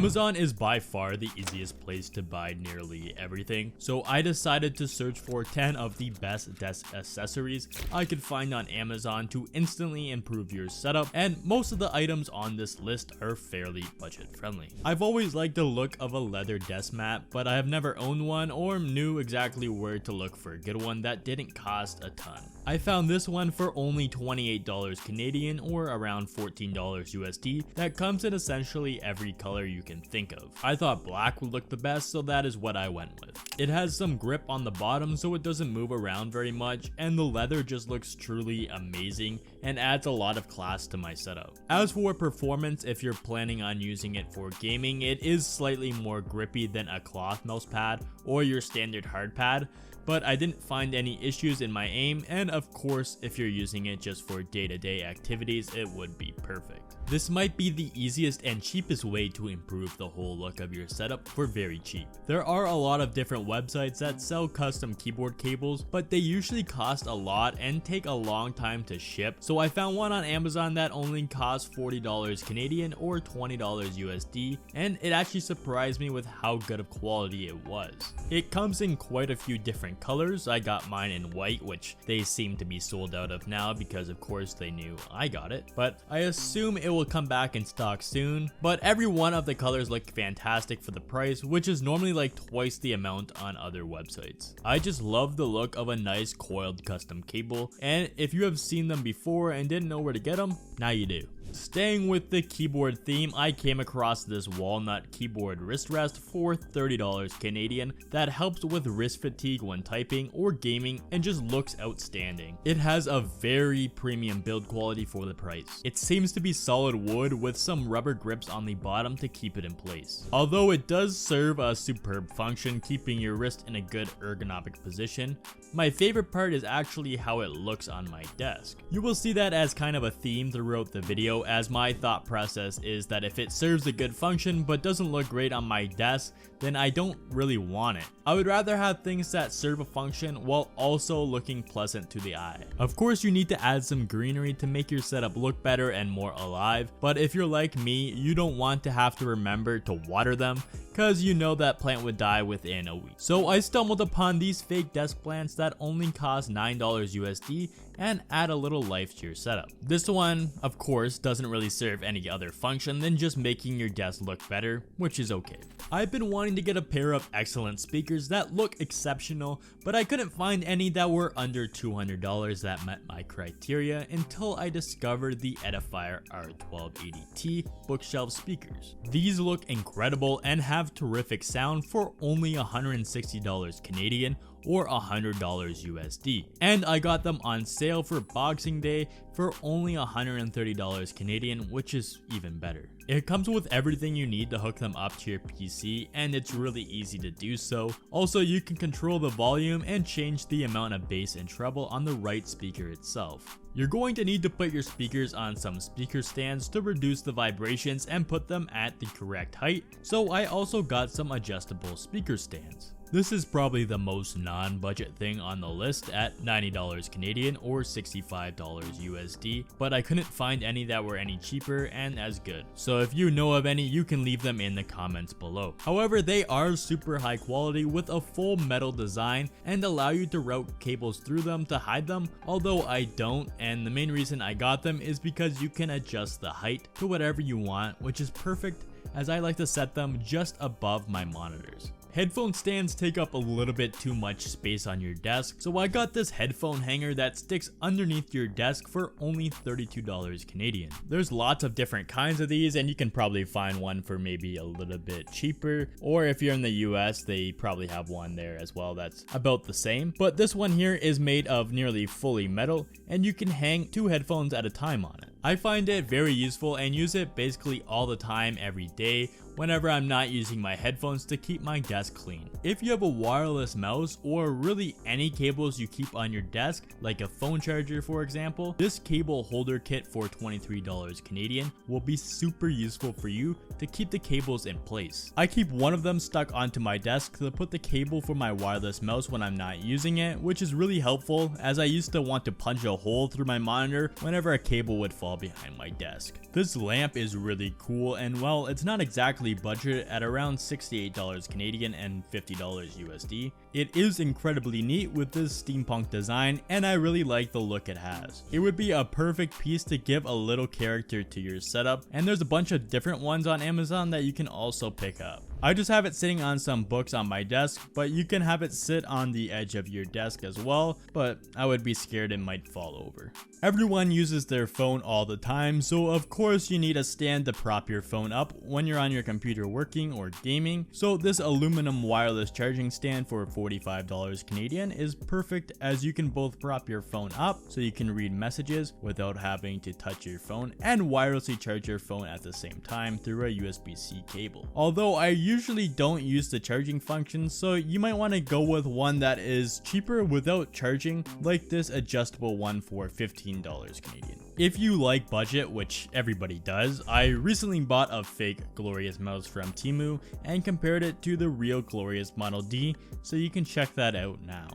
Amazon is by far the easiest place to buy nearly everything, so I decided to search for 10 of the best desk accessories I could find on Amazon to instantly improve your setup, and most of the items on this list are fairly budget friendly. I've always liked the look of a leather desk mat, but I have never owned one or knew exactly where to look for a good one that didn't cost a ton. I found this one for only $28 Canadian or around $14 USD that comes in essentially every color you can think of. I thought black would look the best, so that is what I went with. It has some grip on the bottom so it doesn't move around very much, and the leather just looks truly amazing and adds a lot of class to my setup. As for performance, if you're planning on using it for gaming, it is slightly more grippy than a cloth mouse pad or your standard hard pad, but I didn't find any issues in my aim, and of course if you're using it just for day-to-day activities, it would be perfect. This might be the easiest and cheapest way to improve the whole look of your setup for very cheap. There are a lot of different websites that sell custom keyboard cables, but they usually cost a lot and take a long time to ship, so I found one on Amazon that only cost $40 Canadian or $20 USD, and it actually surprised me with how good of quality it was. It comes in quite a few different colors. I got mine in white, which they seem to be sold out of now because of course they knew I got it, but I assume it will come back in stock soon. But every one of the colors look fantastic for the price, which is normally like twice the amount on other websites. I just love the look of a nice coiled custom cable, and if you have seen them before and didn't know where to get them, now you do. Staying with the keyboard theme, I came across this walnut keyboard wrist rest for $30 Canadian that helps with wrist fatigue when typing or gaming and just looks outstanding. It has a very premium build quality for the price. It seems to be solid wood with some rubber grips on the bottom to keep it in place. Although it does serve a superb function keeping your wrist in a good ergonomic position, my favorite part is actually how it looks on my desk. You will see that as kind of a theme throughout the video, as my thought process is that if it serves a good function but doesn't look great on my desk, then I don't really want it. I would rather have things that serve a function while also looking pleasant to the eye. Of course, you need to add some greenery to make your setup look better and more alive, but if you're like me, you don't want to have to remember to water them, cause you know that plant would die within a week. So I stumbled upon these fake desk plants that only cost $9 USD and add a little life to your setup. This one, of course, doesn't really serve any other function than just making your desk look better, which is okay. I've been wanting to get a pair of excellent speakers that look exceptional, but I couldn't find any that were under $200 that met my criteria until I discovered the Edifier R1280T bookshelf speakers. These look incredible and have terrific sound for only $160 Canadian or $100 USD, and I got them on sale for Boxing Day for only $130 Canadian, which is even better. It comes with everything you need to hook them up to your PC, and it's really easy to do so. Also, you can control the volume and change the amount of bass and treble on the right speaker itself. You're going to need to put your speakers on some speaker stands to reduce the vibrations and put them at the correct height, so I also got some adjustable speaker stands. This is probably the most non-budget thing on the list at $90 Canadian or $65 USD, but I couldn't find any that were any cheaper and as good. So if you know of any, you can leave them in the comments below. However, they are super high quality with a full metal design and allow you to route cables through them to hide them, although I don't, and the main reason I got them is because you can adjust the height to whatever you want, which is perfect as I like to set them just above my monitors. Headphone stands take up a little bit too much space on your desk, so I got this headphone hanger that sticks underneath your desk for only $32 Canadian. There's lots of different kinds of these, and you can probably find one for maybe a little bit cheaper, or if you're in the US, they probably have one there as well that's about the same. But this one here is made of nearly fully metal, and you can hang 2 headphones at a time on it. I find it very useful and use it basically all the time every day whenever I'm not using my headphones to keep my desk clean. If you have a wireless mouse or really any cables you keep on your desk, like a phone charger for example, this cable holder kit for $23 Canadian will be super useful for you to keep the cables in place. I keep one of them stuck onto my desk to put the cable for my wireless mouse when I'm not using it, which is really helpful as I used to want to punch a hole through my monitor whenever a cable would fall behind my desk. This lamp is really cool, and well, it's not exactly relatively budget at around $68 Canadian and $50 USD. It is incredibly neat with this steampunk design, and I really like the look it has. It would be a perfect piece to give a little character to your setup, and there's a bunch of different ones on Amazon that you can also pick up. I just have it sitting on some books on my desk, but you can have it sit on the edge of your desk as well, but I would be scared it might fall over. Everyone uses their phone all the time, so of course you need a stand to prop your phone up when you're on your computer working or gaming. So this aluminum wireless charging stand for $45 Canadian is perfect, as you can both prop your phone up so you can read messages without having to touch your phone and wirelessly charge your phone at the same time through a USB-C cable. Although I usually don't use the charging function, so you might want to go with one that is cheaper without charging, like this adjustable one for $15 Canadian. If you like budget, which everybody does, I recently bought a fake Glorious mouse from Temu and compared it to the real Glorious Model D, so you can check that out now.